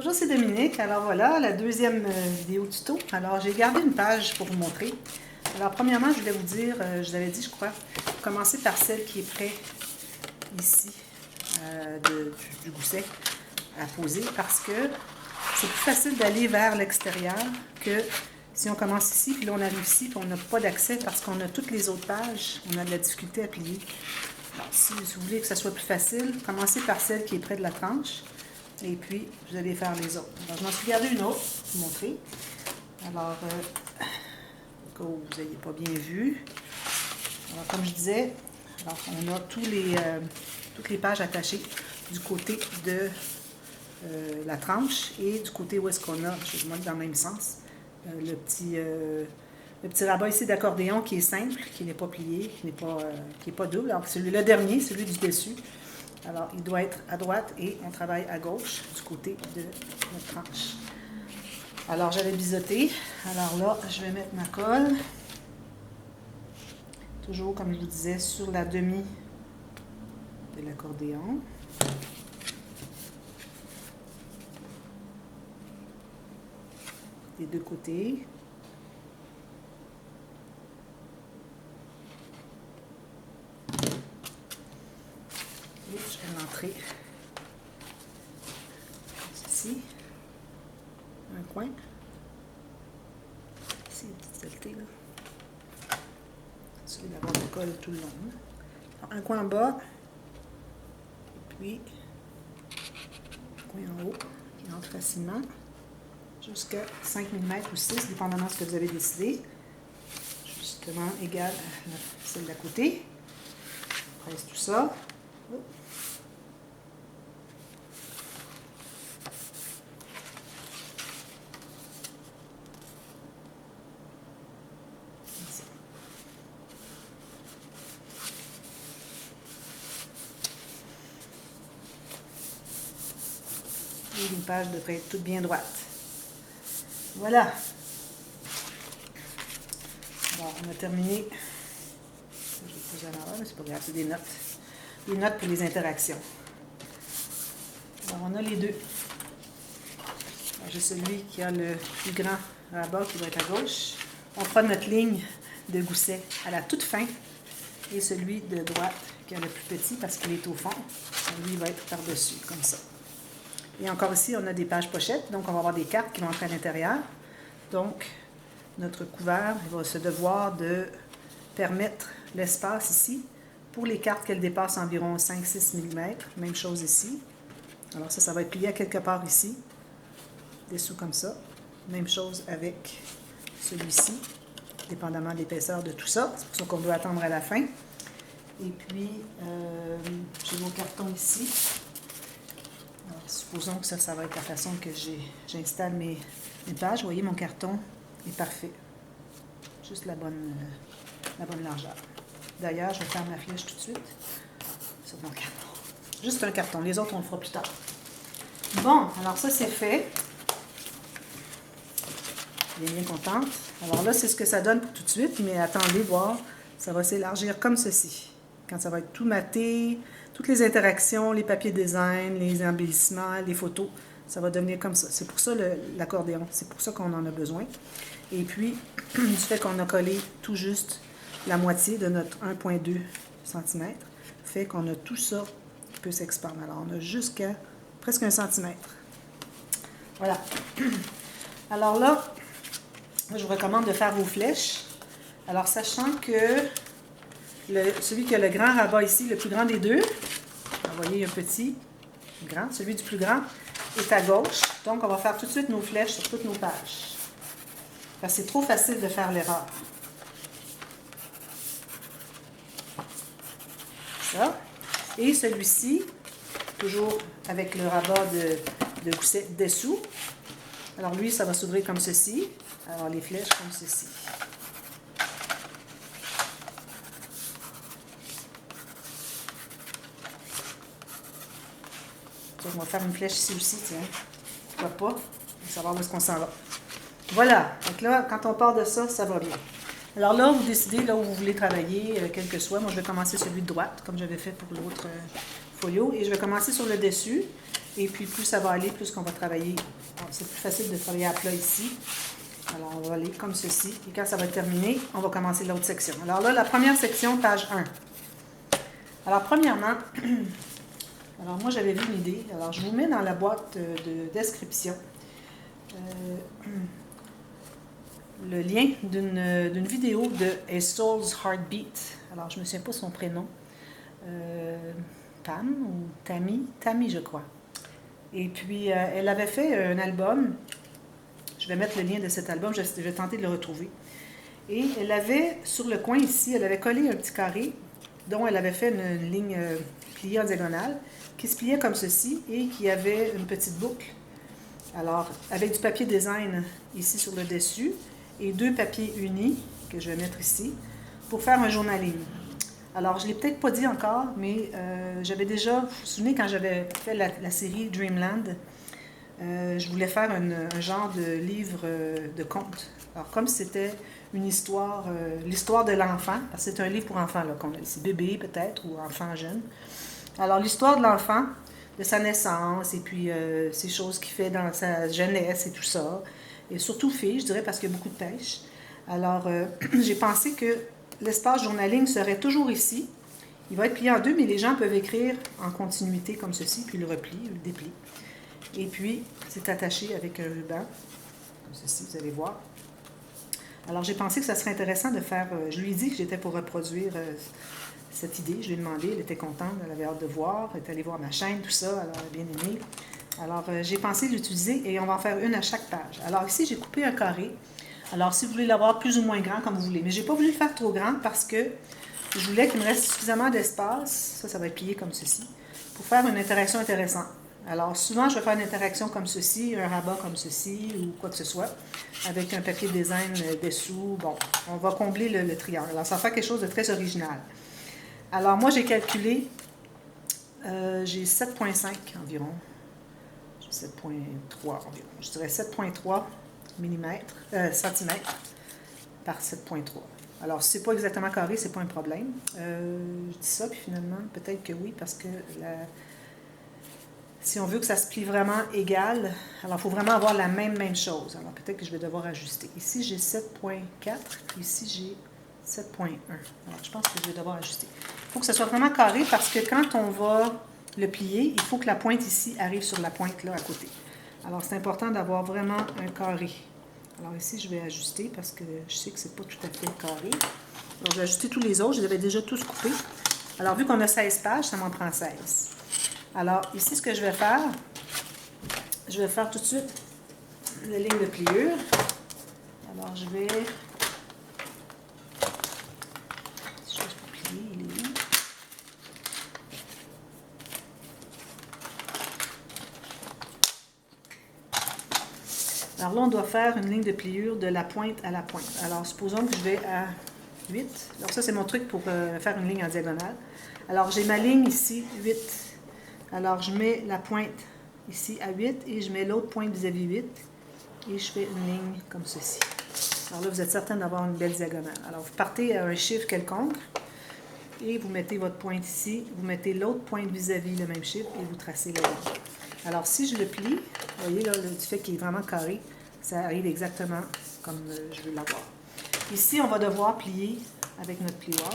Bonjour, c'est Dominique. Alors voilà, la deuxième vidéo tuto. Alors j'ai gardé une page pour vous montrer. Alors premièrement, je voulais vous dire, je vous avais dit je crois, commencer par celle qui est près ici du gousset à poser parce que c'est plus facile d'aller vers l'extérieur que si on commence ici, puis là on arrive ici, puis on n'a pas d'accès parce qu'on a toutes les autres pages, on a de la difficulté à plier. Alors si vous voulez que ça soit plus facile, commencez par celle qui est près de la tranche. Et puis, vous allez faire les autres. Alors, je m'en suis gardé une autre pour vous montrer. Alors, au cas où vous n'ayez pas bien vu. Alors, comme je disais, alors, on a toutes les pages attachées du côté de la tranche et du côté où est-ce qu'on a, je vais vous montrer dans le même sens, le petit rabat ici d'accordéon qui est simple, qui n'est pas plié, qui n'est pas double. Alors, le dernier, celui du dessus. Alors, il doit être à droite et on travaille à gauche du côté de notre tranche. Alors, j'avais biseauté. Alors là, je vais mettre ma colle. Toujours, comme je vous disais, sur la demi de l'accordéon. Des deux côtés. Et je vais l'entrer ici, un coin, ici une petite saleté là, celui d'avoir de colle tout le long. Alors, un coin en bas, et puis un coin en haut qui entre facilement, jusqu'à 5 mm ou 6, dépendamment de ce que vous avez décidé, justement égal à celle d'à côté. On presse tout ça. Et les pages devraient être toutes bien droites. Voilà. Alors, on a terminé. Je vais poser à l'envers, mais c'est pas grave, c'est des notes. Des notes pour les interactions. Alors, on a les deux. J'ai celui qui a le plus grand rabat qui va être à gauche. On fera notre ligne de gousset à la toute fin. Et celui de droite qui a le plus petit parce qu'il est au fond. Lui, il va être par-dessus, comme ça. Et encore ici, on a des pages pochettes. Donc, on va avoir des cartes qui vont entrer à l'intérieur. Donc, notre couvert il va se devoir de permettre l'espace ici pour les cartes qu'elles dépassent environ 5-6 mm. Même chose ici. Alors ça va être plié à quelque part ici. Dessous comme ça. Même chose avec celui-ci, dépendamment de l'épaisseur de tout ça. C'est pour ça qu'on doit attendre à la fin. Et puis, j'ai mon carton ici. Alors, supposons que ça va être la façon que j'installe mes pages. Vous voyez, mon carton est parfait. Juste la bonne largeur. D'ailleurs, je vais faire ma flèche tout de suite sur mon carton. Juste un carton. Les autres, on le fera plus tard. Bon, alors ça, c'est fait. Je suis bien contente. Alors là, c'est ce que ça donne pour tout de suite, mais attendez voir, ça va s'élargir comme ceci. Quand ça va être tout maté, toutes les interactions, les papiers design, les embellissements, les photos, ça va devenir comme ça. C'est pour ça l'accordéon, c'est pour ça qu'on en a besoin. Et puis, du fait qu'on a collé tout juste la moitié de notre 1,2 cm, fait qu'on a tout ça qui peut s'expandre. Alors, on a jusqu'à presque 1 cm. Voilà. Alors là, je vous recommande de faire vos flèches. Alors, sachant que celui qui a le grand rabat ici, le plus grand des deux, vous voyez, un petit, grand, celui du plus grand est à gauche. Donc, on va faire tout de suite nos flèches sur toutes nos pages. Parce que c'est trop facile de faire l'erreur. Ça. Et celui-ci, toujours avec le rabat de gousset dessous. Alors, lui, ça va s'ouvrir comme ceci. Alors, les flèches comme ceci. On va faire une flèche ici aussi, tiens. Pourquoi pas? On va savoir où est-ce qu'on s'en va. Voilà. Donc là, quand on part de ça, ça va bien. Alors là, vous décidez là où vous voulez travailler, quel que soit. Moi, je vais commencer celui de droite, comme j'avais fait pour l'autre folio. Et je vais commencer sur le dessus. Et puis, plus ça va aller, plus qu'on va travailler. C'est plus facile de travailler à plat ici. Alors, on va aller comme ceci. Et quand ça va être terminé, on va commencer l'autre section. Alors là, la première section, page 1. Alors, premièrement, alors moi, j'avais vu une idée. Alors, je vous mets dans la boîte de description le lien d'une vidéo de A Soul's Heartbeat. Alors, je ne me souviens pas son prénom. Pam ou Tammy? Tammy, je crois. Et puis, elle avait fait un album. Je vais mettre le lien de cet album. Je vais tenter de le retrouver. Et elle avait, sur le coin ici, elle avait collé un petit carré dont elle avait fait une ligne pliée en diagonale qui se pliait comme ceci et qui avait une petite boucle. Alors, avec du papier design ici sur le dessus et 2 papiers unis que je vais mettre ici pour faire un journaling. Alors, je ne l'ai peut-être pas dit encore, mais j'avais déjà, vous vous souvenez, quand j'avais fait la série Dreamland, je voulais faire un genre de livre de contes. Alors, comme c'était une histoire, l'histoire de l'enfant, parce que c'est un livre pour enfants, là, c'est bébé peut-être, ou enfant jeune. Alors, l'histoire de l'enfant, de sa naissance, et puis ces choses qu'il fait dans sa jeunesse et tout ça, et surtout filles, je dirais, parce qu'il y a beaucoup de pêche. Alors, j'ai pensé que l'espace journaling serait toujours ici. Il va être plié en deux, mais les gens peuvent écrire en continuité comme ceci, puis le repli, le dépli. Et puis, c'est attaché avec un ruban, comme ceci, vous allez voir. Alors, j'ai pensé que ça serait intéressant de faire... je lui ai dit que j'étais pour reproduire cette idée. Je lui ai demandé, elle était contente, elle avait hâte de voir, elle est allée voir ma chaîne, tout ça, elle a bien aimé. Alors, j'ai pensé l'utiliser et on va en faire une à chaque page. Alors, ici, j'ai coupé un carré. Alors, si vous voulez l'avoir plus ou moins grand, comme vous voulez. Mais je n'ai pas voulu le faire trop grand parce que je voulais qu'il me reste suffisamment d'espace, ça va être plié comme ceci, pour faire une interaction intéressante. Alors, souvent, je vais faire une interaction comme ceci, un rabat comme ceci, ou quoi que ce soit, avec un papier design dessous. Bon, on va combler le triangle. Alors, ça va faire quelque chose de très original. Alors, moi, j'ai calculé, j'ai 7,5 environ. J'ai 7,3 environ. Je dirais 7,3 centimètres par 7,3. Alors, si ce n'est pas exactement carré, ce n'est pas un problème. Je dis ça, puis finalement, peut-être que oui, parce que si on veut que ça se plie vraiment égal, alors il faut vraiment avoir la même chose. Alors, peut-être que je vais devoir ajuster. Ici, j'ai 7,4, puis ici, j'ai 7,1. Alors, je pense que je vais devoir ajuster. Il faut que ce soit vraiment carré parce que quand on va le plier, il faut que la pointe ici arrive sur la pointe là à côté. Alors, c'est important d'avoir vraiment un carré. Alors ici, je vais ajuster parce que je sais que ce n'est pas tout à fait carré. Alors, je vais ajuster tous les autres. Je les avais déjà tous coupés. Alors, vu qu'on a 16 pages, ça m'en prend 16. Alors, ici, ce que je vais faire tout de suite la ligne de pliure. Alors, je vais... Si je peux plier, il est où? Alors là, on doit faire une ligne de pliure de la pointe à la pointe. Alors, supposons que je vais à 8. Alors ça, c'est mon truc pour faire une ligne en diagonale. Alors, j'ai ma ligne ici, 8. Alors, je mets la pointe ici à 8 et je mets l'autre pointe vis-à-vis 8. Et je fais une ligne comme ceci. Alors là, vous êtes certain d'avoir une belle diagonale. Alors, vous partez à un chiffre quelconque et vous mettez votre pointe ici. Vous mettez l'autre pointe vis-à-vis le même chiffre et vous tracez la ligne. Alors, si je le plie, vous voyez, là, du fait qu'il est vraiment carré, ça arrive exactement comme je veux l'avoir. Ici, on va devoir plier avec notre plioir,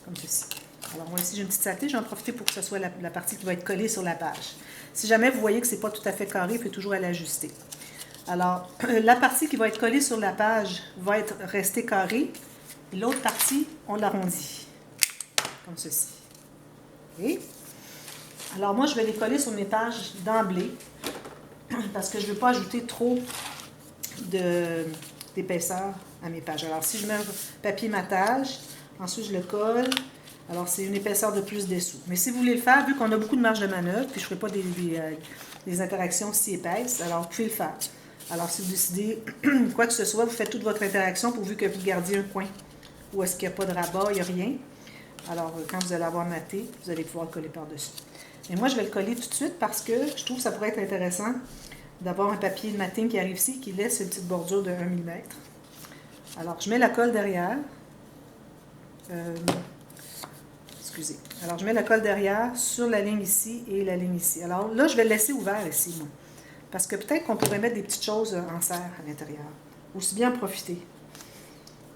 comme ceci. Alors, moi, ici, j'ai une petite saleté, je vais en profiter pour que ce soit la partie qui va être collée sur la page. Si jamais vous voyez que ce n'est pas tout à fait carré, il faut toujours aller ajuster. Alors, la partie qui va être collée sur la page va être restée carrée, et l'autre partie, on l'arrondit, comme ceci. OK? Alors, moi, je vais les coller sur mes pages d'emblée, parce que je ne veux pas ajouter trop d'épaisseur à mes pages. Alors, si je mets un papier matage, ensuite je le colle, alors c'est une épaisseur de plus dessous. Mais si vous voulez le faire, vu qu'on a beaucoup de marge de manœuvre, puis je ne ferai pas des interactions si épaisses, alors vous pouvez le faire. Alors, si vous décidez quoi que ce soit, vous faites toute votre interaction pourvu que vous gardiez un coin où est-ce qu'il n'y a pas de rabat, il n'y a rien. Alors, quand vous allez avoir maté, vous allez pouvoir le coller par-dessus. Et moi, je vais le coller tout de suite parce que je trouve que ça pourrait être intéressant d'avoir un papier de matting qui arrive ici, qui laisse une petite bordure de 1 mm. Alors, je mets la colle derrière. Excusez. Alors, je mets la colle derrière sur la ligne ici et la ligne ici. Alors là, je vais le laisser ouvert ici, moi. Parce que peut-être qu'on pourrait mettre des petites choses en serre à l'intérieur. Aussi bien en profiter.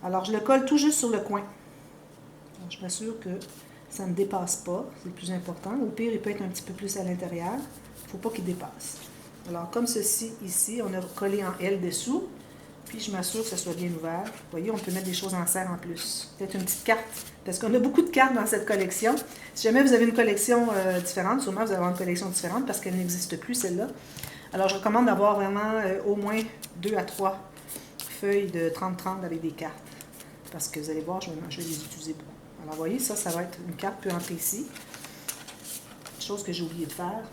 Alors, je le colle tout juste sur le coin. Alors, je m'assure que ça ne dépasse pas. C'est le plus important. Au pire, il peut être un petit peu plus à l'intérieur. Il ne faut pas qu'il dépasse. Alors, comme ceci, ici, on a collé en L dessous. Puis, je m'assure que ça soit bien ouvert. Vous voyez, on peut mettre des choses en serre en plus. Peut-être une petite carte. Parce qu'on a beaucoup de cartes dans cette collection. Si jamais vous avez une collection différente, sûrement vous allez avoir une collection différente parce qu'elle n'existe plus, celle-là. Alors, je recommande d'avoir vraiment au moins 2 à 3 feuilles de 30-30 avec des cartes. Parce que vous allez voir, je vais les utiliser beaucoup. Alors, vous voyez, ça va être une carte peut entrer ici. Chose que j'ai oublié de faire.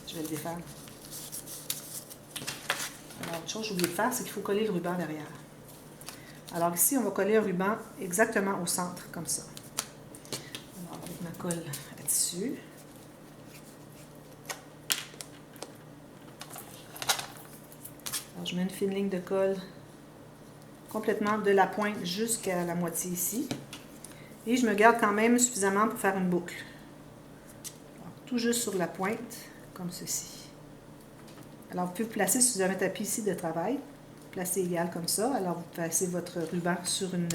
Je vais le défaire. Alors, une chose que j'ai oublié de faire, c'est qu'il faut coller le ruban derrière. Alors ici, on va coller un ruban exactement au centre, comme ça. Alors, avec ma colle là-dessus. Alors, je mets une fine ligne de colle complètement de la pointe jusqu'à la moitié ici. Et je me garde quand même suffisamment pour faire une boucle. Alors, tout juste sur la pointe, comme ceci. Alors, vous pouvez vous placer, si vous avez un tapis ici de travail, placé égal comme ça. Alors, vous placez votre ruban sur une...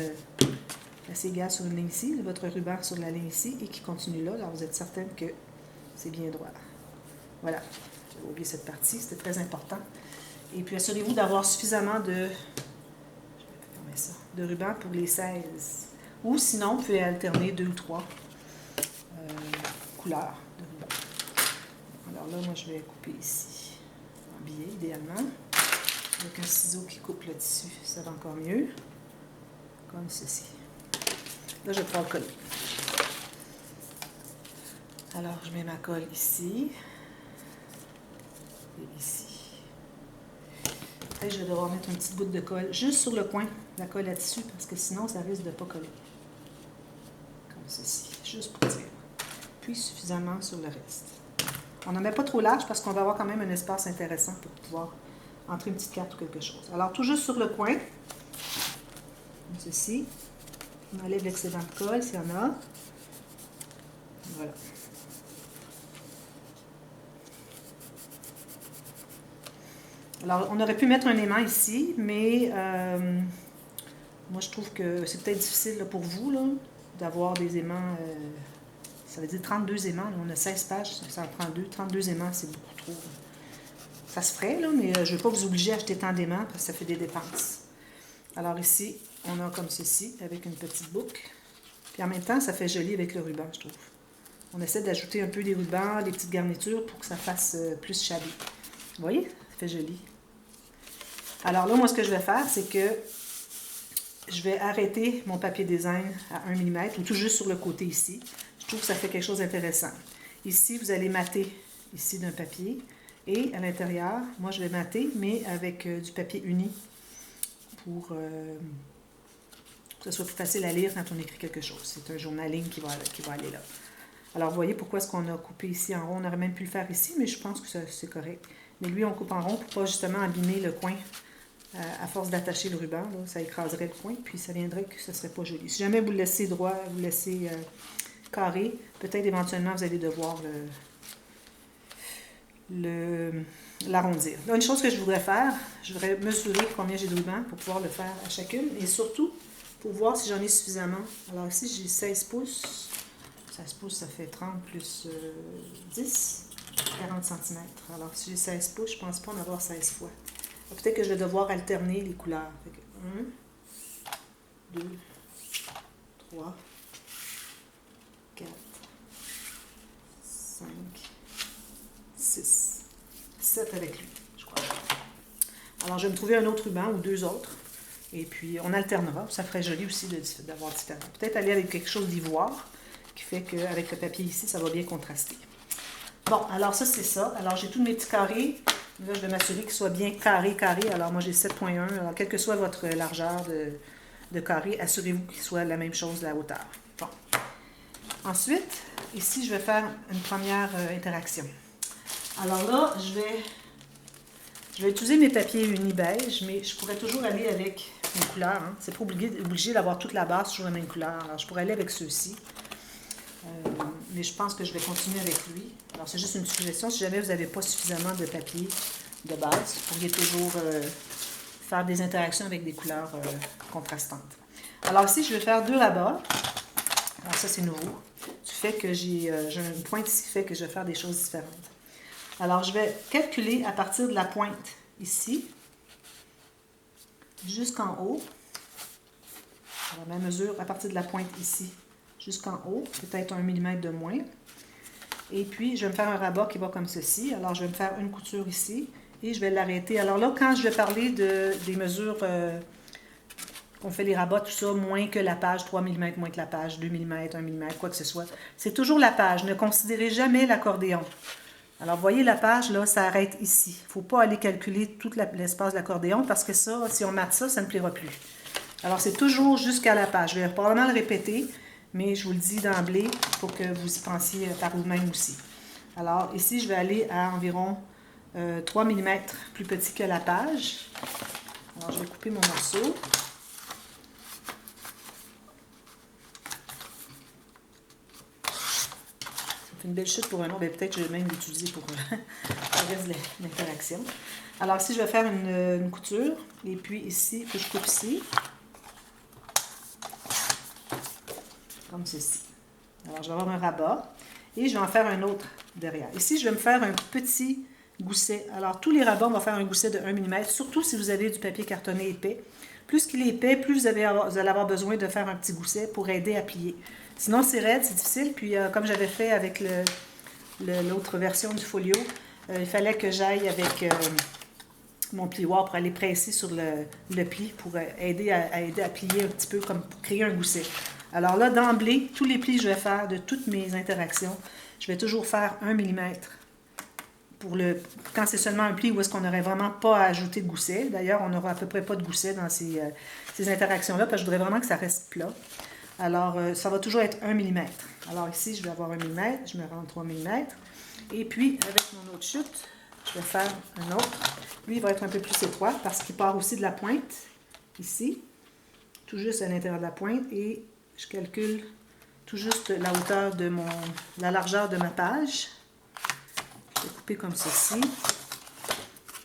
Placez égal sur une ligne ici, votre ruban sur la ligne ici, et qui continue là. Alors, vous êtes certain que c'est bien droit. Voilà. J'avais oublié cette partie, c'était très important. Et puis, assurez-vous d'avoir suffisamment de ruban pour les 16. Ou sinon, vous pouvez alterner 2 ou 3 couleurs de ruban. Alors là, moi, je vais couper ici en billet, idéalement. Avec un ciseau qui coupe le tissu, ça va encore mieux. Comme ceci. Là, je vais pouvoir le coller. Alors, je mets ma colle ici. Et ici. Après, je vais devoir mettre une petite goutte de colle juste sur le coin, la colle à tissu, parce que sinon, ça risque de ne pas coller. Comme ceci, juste pour dire. Puis, suffisamment sur le reste. On n'en met pas trop large parce qu'on va avoir quand même un espace intéressant pour pouvoir entrer une petite carte ou quelque chose. Alors, tout juste sur le coin, comme ceci. On enlève l'excédent de colle s'il y en a. Voilà. Alors, on aurait pu mettre un aimant ici, mais moi, je trouve que c'est peut-être difficile là, pour vous d'avoir des aimants. Ça veut dire 32 aimants. Là, on a 16 pages, ça en prend 2. 32 aimants, c'est beaucoup trop. Ça se ferait, là, mais je ne vais pas vous obliger à acheter tant d'aimants parce que ça fait des dépenses. Alors ici, on a comme ceci, avec une petite boucle. Puis en même temps, ça fait joli avec le ruban, je trouve. On essaie d'ajouter un peu des rubans, des petites garnitures pour que ça fasse plus shabby. Vous voyez? Ça fait joli. Alors là, moi, ce que je vais faire, c'est que je vais arrêter mon papier design à 1 mm, ou tout juste sur le côté ici. Je trouve que ça fait quelque chose d'intéressant. Ici, vous allez mater ici d'un papier. Et à l'intérieur, moi, je vais mater, mais avec du papier uni pour que ce soit plus facile à lire quand on écrit quelque chose. C'est un journaling qui va aller là. Alors, vous voyez pourquoi est-ce qu'on a coupé ici en rond. On aurait même pu le faire ici, mais je pense que c'est correct. Mais lui, on coupe en rond pour pas justement abîmer le coin. À force d'attacher le ruban, là, ça écraserait le coin, puis ça viendrait que ce ne serait pas joli. Si jamais vous le laissez droit, vous le laissez carré, peut-être éventuellement vous allez devoir l'arrondir. Une chose que je voudrais faire, je voudrais mesurer combien j'ai de ruban pour pouvoir le faire à chacune, et surtout pour voir si j'en ai suffisamment. Alors ici, j'ai 16 pouces. 16 pouces, ça fait 30 plus 10, 40 cm. Alors si j'ai 16 pouces, je ne pense pas en avoir 16 fois. Peut-être que je vais devoir alterner les couleurs. 1, 2, 3, 4, 5, 6, 7 avec lui, je crois. Alors, je vais me trouver un autre ruban ou 2 autres. Et puis, on alternera. Ça ferait joli aussi d'avoir différent. Peut-être aller avec quelque chose d'ivoire, qui fait qu'avec le papier ici, ça va bien contraster. Bon, alors ça, c'est ça. Alors, j'ai tous mes petits carrés. Là, je vais m'assurer qu'ils soient bien carrés. Alors, moi, j'ai 7,1. Alors, quelle que soit votre largeur de carré, assurez-vous qu'il soit la même chose, la hauteur. Bon. Ensuite, ici, je vais faire une première interaction. Alors là, je vais utiliser mes papiers uni beige, mais je pourrais toujours aller avec les couleurs. Hein. C'est pas obligé d'avoir toute la base toujours la même couleur. Alors, je pourrais aller avec ceux-ci. Mais je pense que je vais continuer avec lui. Alors, c'est juste une suggestion. Si jamais vous n'avez pas suffisamment de papier de base, vous pourriez toujours faire des interactions avec des couleurs contrastantes. Alors ici, je vais faire 2 rabats. Alors ça, c'est nouveau. Du fait que j'ai une pointe ici, fait que je vais faire des choses différentes. Alors, je vais calculer à partir de la pointe ici, jusqu'en haut. À la même mesure, à partir de la pointe ici, jusqu'en haut, peut-être 1 mm de moins. Et puis, je vais me faire un rabat qui va comme ceci. Alors, je vais me faire une couture ici et je vais l'arrêter. Alors là, quand je vais parler des mesures qu'on fait les rabats, tout ça, moins que la page, 3 mm moins que la page, 2 mm, 1 mm, quoi que ce soit, c'est toujours la page. Ne considérez jamais l'accordéon. Alors, voyez la page, là, ça arrête ici. Il ne faut pas aller calculer tout l'espace de l'accordéon parce que ça, si on mate ça, ça ne plaira plus. Alors, c'est toujours jusqu'à la page. Je vais probablement le répéter, mais je vous le dis d'emblée pour que vous y pensiez par vous-même aussi. Alors, ici, je vais aller à environ 3 mm plus petit que la page. Alors, je vais couper mon morceau. C'est une belle chute pour un autre. Peut-être que je vais même l'utiliser pour le reste de l'interaction. Alors, ici, je vais faire une couture. Et puis, ici, que je coupe ici. Comme ceci. Alors, je vais avoir un rabat et je vais en faire un autre derrière. Ici, je vais me faire un petit gousset. Alors, tous les rabats, on va faire un gousset de 1 mm, surtout si vous avez du papier cartonné épais. Plus qu'il est épais, plus vous allez avoir besoin de faire un petit gousset pour aider à plier. Sinon, c'est raide, c'est difficile. Puis, comme j'avais fait avec l'autre version du folio, il fallait que j'aille avec mon plioir pour aller presser sur le pli pour aider à plier un petit peu, comme pour créer un gousset. Alors là, d'emblée, tous les plis que je vais faire de toutes mes interactions, je vais toujours faire 1 mm. Quand c'est seulement un pli où est-ce qu'on n'aurait vraiment pas à ajouter de gousset. D'ailleurs, on n'aura à peu près pas de gousset dans ces interactions-là, parce que je voudrais vraiment que ça reste plat. Alors, ça va toujours être 1 mm. Alors ici, je vais avoir 1 mm, je me rends 3 mm. Et puis, avec mon autre chute, je vais faire un autre. Lui, il va être un peu plus étroit parce qu'il part aussi de la pointe, ici, tout juste à l'intérieur de la pointe, et je calcule tout juste la hauteur de la largeur de ma page. Je vais couper comme ceci.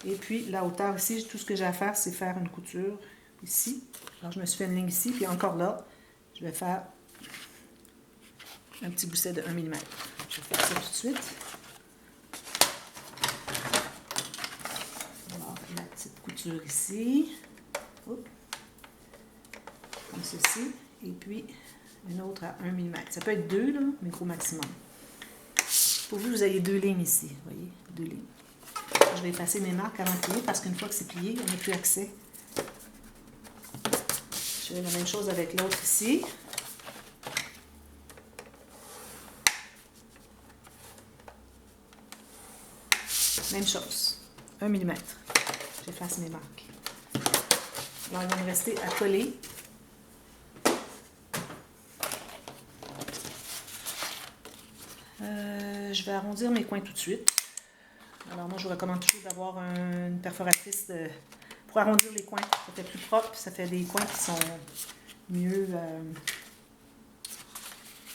Et puis la hauteur ici, tout ce que j'ai à faire, c'est faire une couture ici. Alors je me suis fait une ligne ici, puis encore là, je vais faire un petit gousset de 1 mm. Je vais faire ça tout de suite. Alors la petite couture ici. Oups. Comme ceci. Et puis, une autre à 1 mm. Ça peut être 2, là, mais gros maximum. Pourvu que vous ayez 2 lignes ici. Vous voyez, 2 lignes. Je vais effacer mes marques avant de plier parce qu'une fois que c'est plié, on n'a plus accès. Je fais la même chose avec l'autre ici. Même chose. 1 mm. J'efface mes marques. Alors, il va me rester à coller. Je vais arrondir mes coins tout de suite. Alors moi, je vous recommande toujours d'avoir une perforatrice pour arrondir les coins. Ça fait plus propre, ça fait des coins qui sont mieux,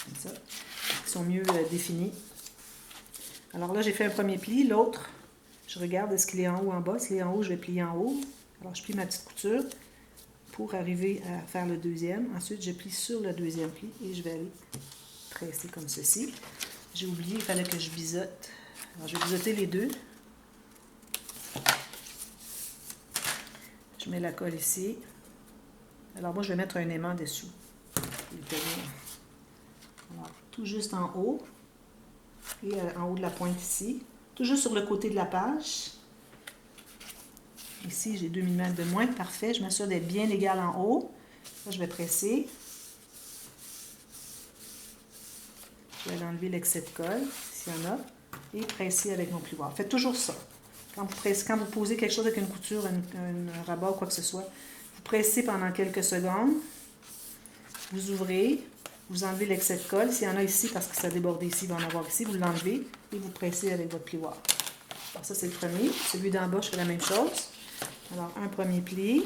comme ça, qui sont mieux définis. Alors là, j'ai fait un premier pli. L'autre, je regarde est-ce qu'il est en haut ou en bas. S'il est en haut, je vais plier en haut. Alors je plie ma petite couture pour arriver à faire le deuxième. Ensuite, je plie sur le deuxième pli et je vais aller presser comme ceci. J'ai oublié, il fallait que je biseaute. Alors, je vais biseauter les deux. Je mets la colle ici. Alors, moi, je vais mettre un aimant dessous. Alors, tout juste en haut. Et en haut de la pointe ici. Tout juste sur le côté de la page. Ici, j'ai 2 mm de moins. Parfait. Je m'assure d'être bien égal en haut. Là, je vais presser. Je vais enlever l'excès de colle, s'il y en a, et presser avec mon plioir. Faites toujours ça. Quand vous posez quelque chose avec une couture, un rabat ou quoi que ce soit, vous pressez pendant quelques secondes, vous ouvrez, vous enlevez l'excès de colle. S'il y en a ici, parce que ça a débordé ici, il va en avoir ici, vous l'enlevez et vous pressez avec votre plioir. Alors ça, c'est le premier. Celui d'en bas, je fais la même chose. Alors, un premier pli,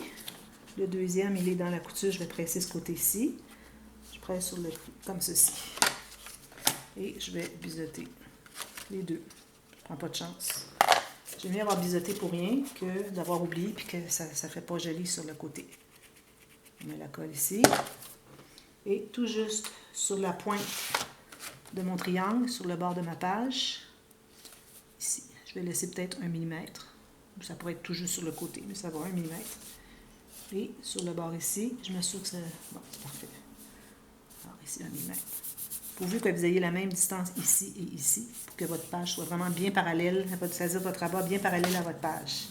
Le deuxième, il est dans la couture. Je vais presser ce côté-ci. Je presse sur le pli, comme ceci. Et je vais biseauter les deux. Je ne prends pas de chance. J'aime mieux avoir biseauté pour rien que d'avoir oublié et que ça ne fait pas joli sur le côté. Je mets la colle ici. Et tout juste sur la pointe de mon triangle, sur le bord de ma page, ici. Je vais laisser peut-être 1 mm. Ça pourrait être tout juste sur le côté, mais ça va 1 mm. Et sur le bord ici, je m'assure que c'est bon, c'est parfait. Alors ici, 1 mm. Pourvu que vous ayez la même distance ici et ici, pour que votre page soit vraiment bien parallèle, c'est-à-dire votre rabat bien parallèle à votre page.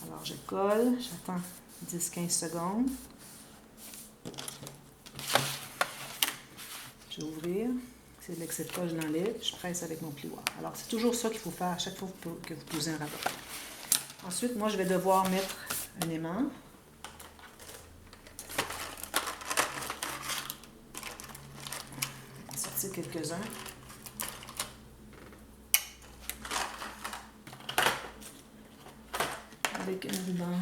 Alors je colle, j'attends 10-15 secondes. Je vais ouvrir. Si elle n'accepte pas, je l'enlève. Je presse avec mon plioir. Alors, c'est toujours ça qu'il faut faire à chaque fois que vous posez un rabat. Ensuite, moi, je vais devoir mettre un aimant. On va sortir quelques-uns. Avec un ruban.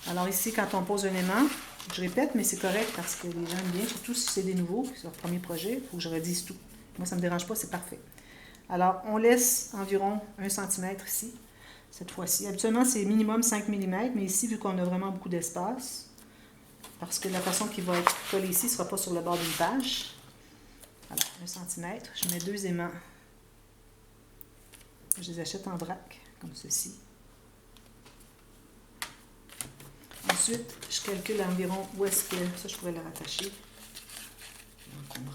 Alors ici, quand on pose un aimant, je répète, mais c'est correct parce que les gens aiment bien, surtout si c'est des nouveaux, c'est leur premier projet, il faut que je redise tout. Moi, ça ne me dérange pas, c'est parfait. Alors, on laisse environ 1 cm ici, cette fois-ci. Habituellement, c'est minimum 5 mm, mais ici, vu qu'on a vraiment beaucoup d'espace, parce que la façon qu'il va être collé ici ne sera pas sur le bord d'une page. Alors, 1 cm, je mets 2 aimants. Je les achète en vrac, comme ceci. Ensuite, je calcule environ où est-ce que... Ça, je pourrais le rattacher. Encombrant.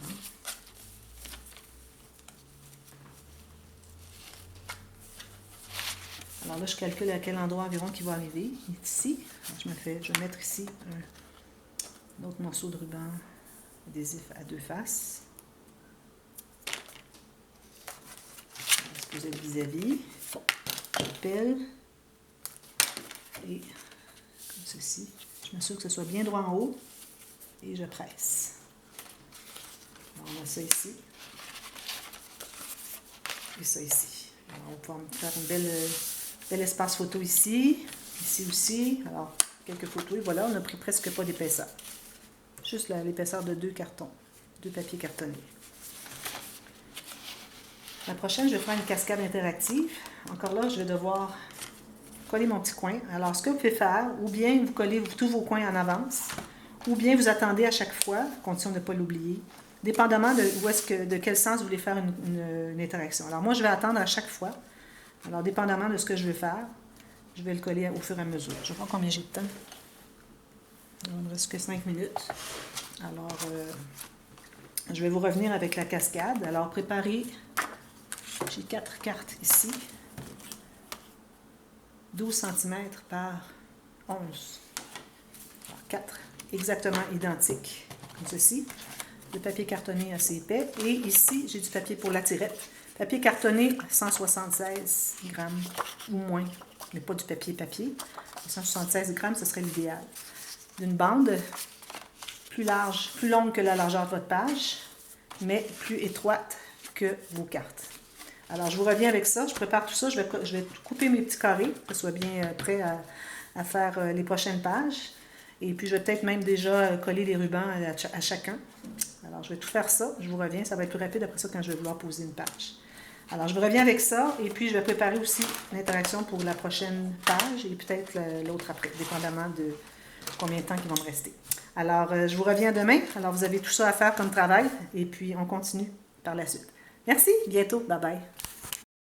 Alors là, je calcule à quel endroit environ qu'il va arriver. Ici. Alors, je vais mettre ici un autre morceau de ruban adhésif à 2 faces. Je vais se poser le vis-à-vis. Je pèle. Et... ceci. Je m'assure que ce soit bien droit en haut et je presse. Alors, on a ça ici et ça ici. Alors, on va pouvoir faire un bel espace photo ici, ici aussi. Alors, quelques photos et voilà, on n'a pris presque pas d'épaisseur. Juste l'épaisseur de 2 cartons, 2 papiers cartonnés. La prochaine, je vais faire une cascade interactive. Encore là, je vais devoir coller mon petit coin. Alors, ce que vous pouvez faire, ou bien vous collez tous vos coins en avance, ou bien vous attendez à chaque fois, à condition de ne pas l'oublier, dépendamment de quel sens vous voulez faire une interaction. Alors, moi, je vais attendre à chaque fois. Alors, dépendamment de ce que je veux faire, je vais le coller au fur et à mesure. Je vais voir combien j'ai de temps. Il ne me reste que 5 minutes. Alors, je vais vous revenir avec la cascade. Alors, préparez. J'ai 4 cartes ici. 12 cm par 11. Alors, 4 exactement identiques, comme ceci. Le papier cartonné assez épais. Et ici, j'ai du papier pour la tirette. Papier cartonné, 176 grammes ou moins, mais pas du papier. 176 grammes, ce serait l'idéal. D'une bande plus large, plus longue que la largeur de votre page, mais plus étroite que vos cartes. Alors, je vous reviens avec ça. Je prépare tout ça. Je vais couper mes petits carrés, que ce soit bien prêt à faire les prochaines pages. Et puis, je vais peut-être même déjà coller les rubans à chacun. Alors, je vais tout faire ça. Je vous reviens. Ça va être plus rapide après ça quand je vais vouloir poser une page. Alors, je vous reviens avec ça. Et puis, je vais préparer aussi l'interaction pour la prochaine page et peut-être l'autre après, dépendamment de combien de temps il va me rester. Alors, je vous reviens demain. Alors, vous avez tout ça à faire comme travail. Et puis, on continue par la suite. Merci. Bientôt. Bye bye.